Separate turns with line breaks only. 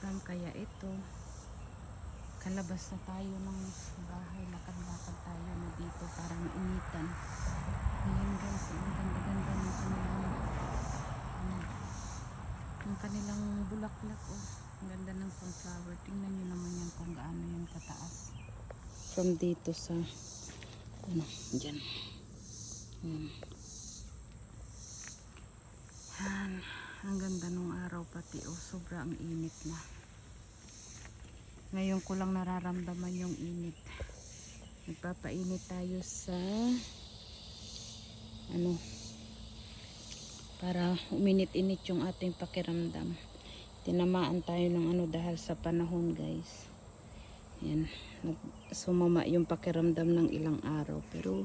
pakiramdam. Kaya ito, kalabas na tayo ng bahay, lakad-lakad tayo na dito para mainitan. Ayan guys, ang ganda-ganda ng kanilang bulaklak. Oh, ang ganda ng sunflower. Tingnan nyo naman yan kung gaano yan kataas from dito sa ano, dyan. Ang ganda nung araw pati. Oh, sobrang init na. Ngayon ko lang nararamdaman yung init. Nagpapainit tayo sa ano, para uminit-init yung ating pakiramdam. Tinamaan tayo ng ano dahil sa panahon guys. Yan, sumama yung pakiramdam ng ilang araw, pero